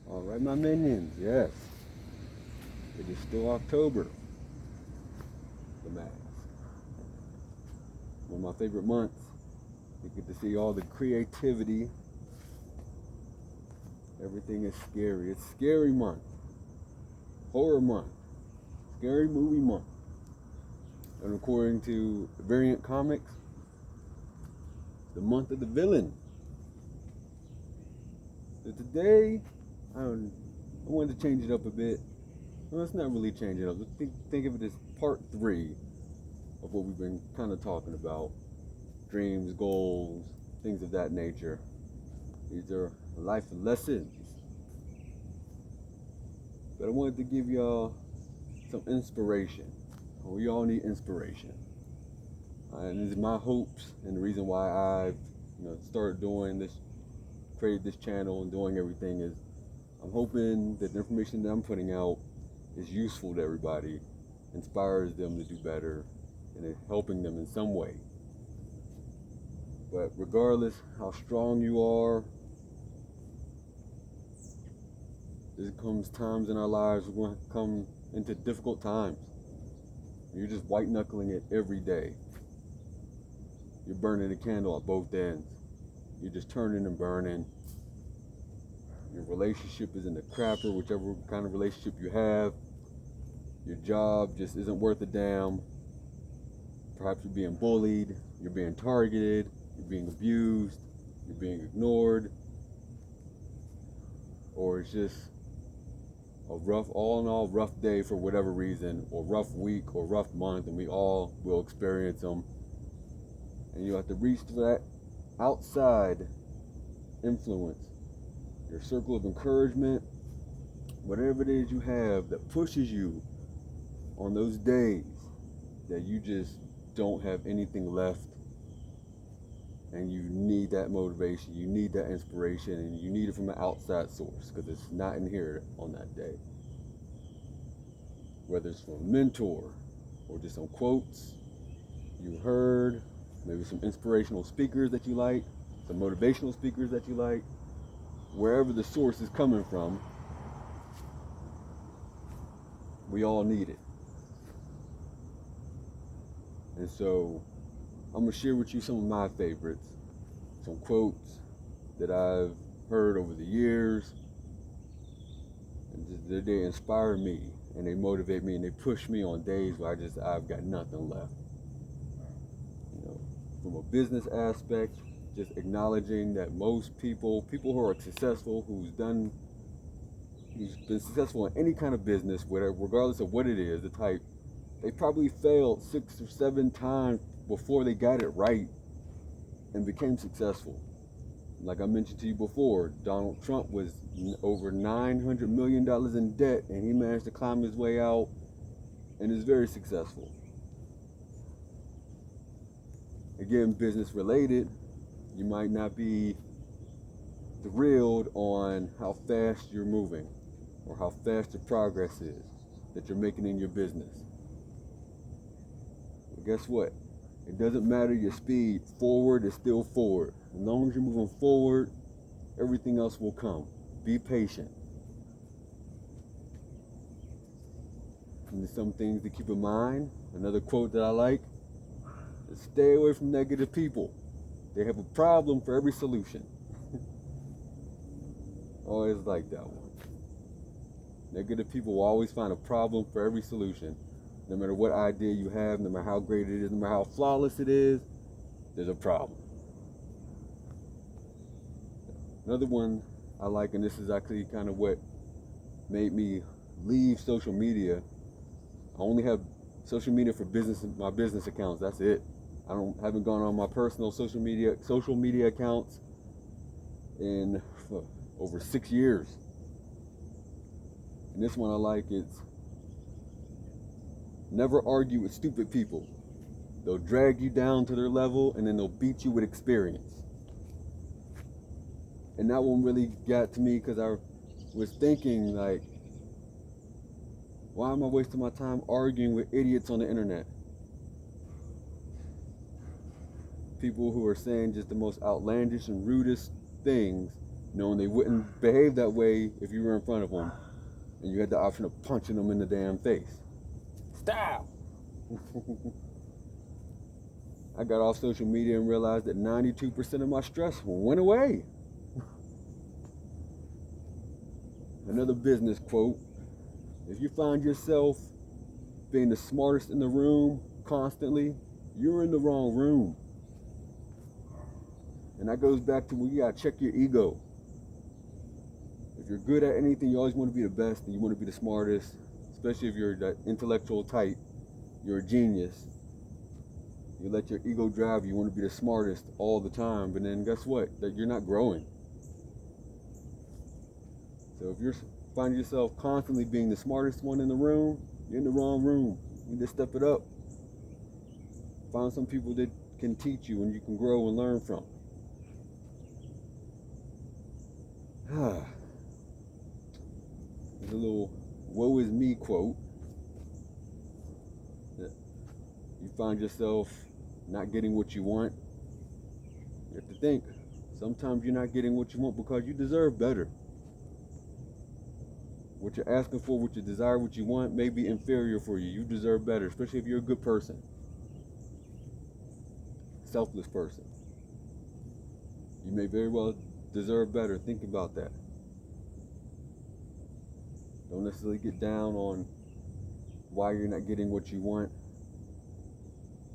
All right, my minions, yes. It is still October, the max. One of my favorite months. You get to see all the creativity. Everything is scary. It's scary month. Horror month. Scary movie month. And according to Variant Comics, the month of the villain. So today, I wanted to change it up a bit. Well, let's not really change it up. Let's think of it as part 3 of what we've been kind of talking about. Dreams, goals, things of that nature. These are life lessons. But I wanted to give y'all some inspiration. We all need inspiration. And these are my hopes and the reason why I've started doing this, created this channel and doing everything is I'm hoping that the information that I'm putting out is useful to everybody, inspires them to do better, and is helping them in some way. But regardless how strong you are, there comes times in our lives we're going to come into difficult times. You're just white knuckling it every day. You're burning a candle at both ends. You're just turning and burning. Your relationship is in the crapper, whichever kind of relationship you have. Your job just isn't worth a damn. Perhaps you're being bullied, you're being targeted, you're being abused, you're being ignored, or it's just a rough, all in all, rough day for whatever reason, or rough week, or rough month, and we all will experience them. And you have to reach for that outside influence, your circle of encouragement, whatever it is you have that pushes you on those days that you just don't have anything left and you need that motivation, you need that inspiration, and you need it from an outside source because it's not in here on that day. Whether it's from a mentor or just some quotes you heard, maybe some inspirational speakers that you like, some motivational speakers that you like, wherever the source is coming from, we all need it. And so I'm going to share with you some of my favorites, some quotes that I've heard over the years, and they inspire me and they motivate me and they push me on days where I've got nothing left. From a business aspect, just acknowledging that most people who are successful, who's been successful in any kind of business, whatever, regardless of what it is, the type, they probably failed 6 or 7 times before they got it right and became successful. Like I mentioned to you before, Donald Trump was over $900 million in debt and he managed to climb his way out and is very successful. Again, business related, you might not be thrilled on how fast you're moving or how fast your progress is that you're making in your business. But guess what? It doesn't matter your speed. Forward is still forward. As long as you're moving forward, everything else will come. Be patient. And there's some things to keep in mind. Another quote that I like is stay away from negative people. They have a problem for every solution. Always like that one. Negative people will always find a problem for every solution. No matter what idea you have, no matter how great it is, no matter how flawless it is, there's a problem. Another one I like, and this is actually kind of what made me leave social media. I only have social media for business, my business accounts. That's it. Haven't gone on my personal social media accounts in over 6 years. And this one I like is never argue with stupid people. They'll drag you down to their level and then they'll beat you with experience. And that one really got to me because I was thinking, like, why am I wasting my time arguing with idiots on the internet? People who are saying just the most outlandish and rudest things knowing they wouldn't behave that way if you were in front of them, and you had the option of punching them in the damn face. Stop! I got off social media and realized that 92% of my stress went away. Another business quote: if you find yourself being the smartest in the room constantly, you're in the wrong room. And that goes back to when you gotta check your ego. If you're good at anything, you always want to be the best, and you want to be the smartest, especially if you're that intellectual type, you're a genius. You let your ego drive you. You want to be the smartest all the time, but then guess what? That you're not growing. So if you're finding yourself constantly being the smartest one in the room, you're in the wrong room. You need to step it up. Find some people that can teach you and you can grow and learn from. There's a little woe is me quote. That you find yourself not getting what you want. You have to think, sometimes you're not getting what you want because you deserve better. What you're asking for, what you desire, what you want may be inferior for you. You deserve better, especially if you're a good person. Selfless person. You may very well deserve better. Think about that. Don't necessarily get down on why you're not getting what you want.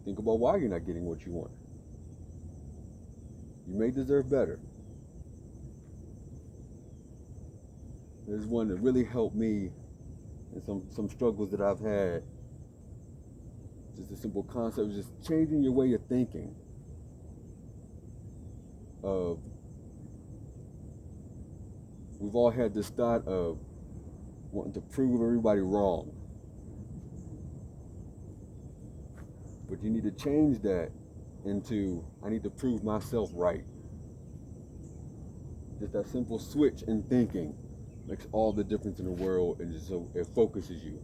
Think about why you're not getting what you want. You may deserve better. There's one that really helped me in some struggles that I've had. Just a simple concept of just changing your way of thinking. We've all had this thought of wanting to prove everybody wrong. But you need to change that into, I need to prove myself right. Just that simple switch in thinking makes all the difference in the world, and so it focuses you.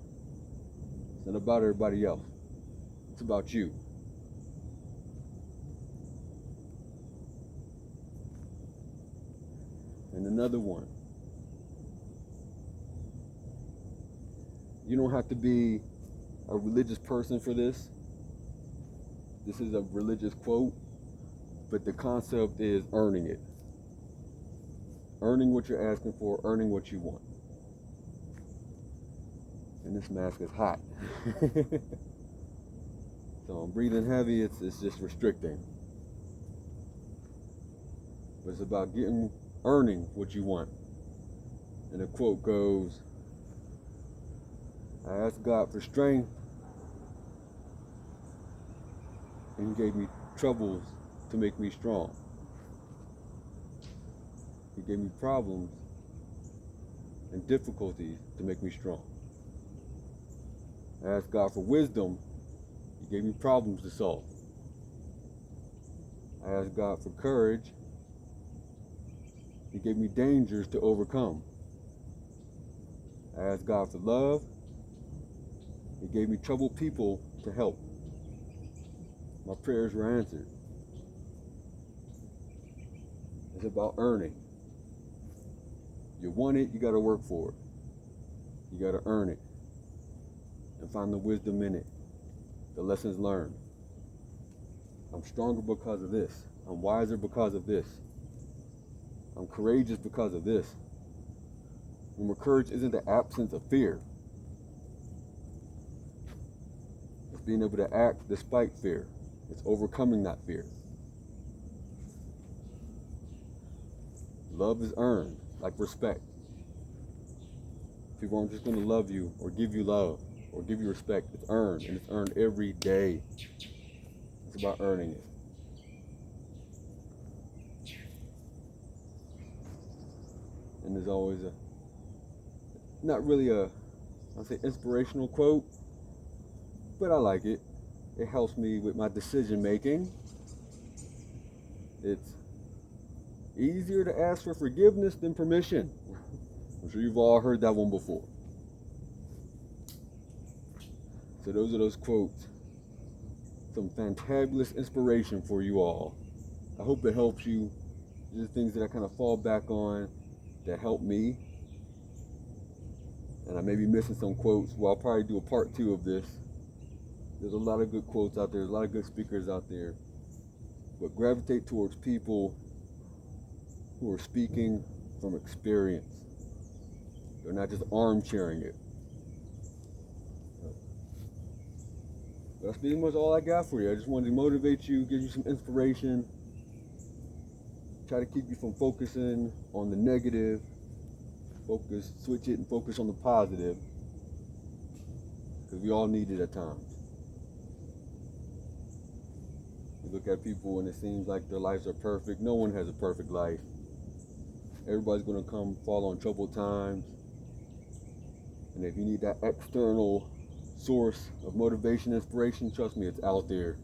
It's not about everybody else. It's about you. And another one. You don't have to be a religious person for this. This is a religious quote, but the concept is earning it. Earning what you're asking for, earning what you want. And this mask is hot. So I'm breathing heavy, it's just restricting. But it's about earning what you want. And the quote goes, I asked God for strength, and He gave me troubles to make me strong. He gave me problems and difficulties to make me strong. I asked God for wisdom. He gave me problems to solve. I asked God for courage. He gave me dangers to overcome. I asked God for love. He gave me troubled people to help. My prayers were answered. It's about earning. You want it, you got to work for it. You got to earn it and find the wisdom in it, the lessons learned. I'm stronger because of this. I'm wiser because of this. I'm courageous because of this. Remember, courage isn't the absence of fear. It's being able to act despite fear. It's overcoming that fear. Love is earned, like respect. People aren't just going to love you or give you love or give you respect. It's earned, and it's earned every day. It's about earning it. And there's always not really I'll say inspirational quote, but I like it. It helps me with my decision making. It's easier to ask for forgiveness than permission. I'm sure you've all heard that one before. So those are those quotes. Some fantabulous inspiration for you all. I hope it helps you These are things that I kind of fall back on that help me. And I may be missing some quotes. Well, I'll probably do a part 2 of this. There's a lot of good quotes out there. There's a lot of good speakers out there. But gravitate towards people who are speaking from experience. They're not just armchairing it. That's pretty much all I got for you. I just wanted to motivate you, give you some inspiration, try to keep you from focusing on the negative. Switch it and focus on the positive, because we all need it at times. You look at people and it seems like their lives are perfect. No one has a perfect life. Everybody's going to fall on troubled times. And if you need that external source of motivation, inspiration, trust me, it's out there.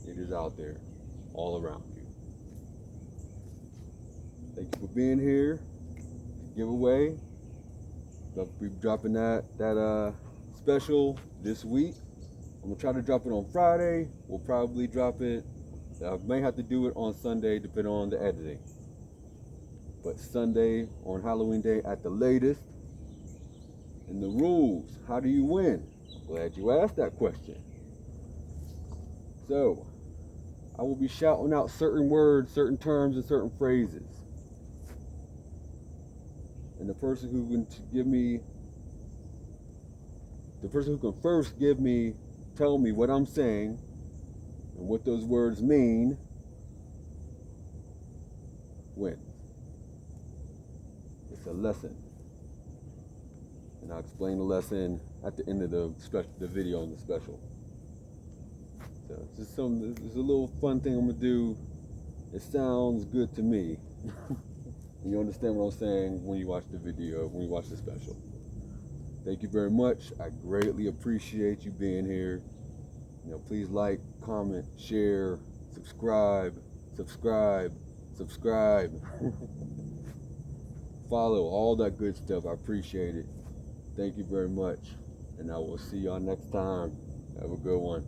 It is out there, all around you. Thank you for being here. Giveaway. I'll be dropping that special this week. I'm gonna try to drop it on Friday. We'll probably drop it. I may have to do it on Sunday, depending on the editing. But Sunday on Halloween Day at the latest. And the rules, how do you win? Glad you asked that question. So, I will be shouting out certain words, certain terms, and certain phrases. And the person who can first tell me what I'm saying and what those words mean, wins. It's a lesson. And I'll explain the lesson at the end of the video on the special. So it's a little fun thing I'm gonna do. It sounds good to me. And you understand what I'm saying when you watch the video, when you watch the special. Thank you very much. I greatly appreciate you being here. Please like, comment, share, subscribe. Follow, all that good stuff. I appreciate it. Thank you very much. And I will see y'all next time. Have a good one.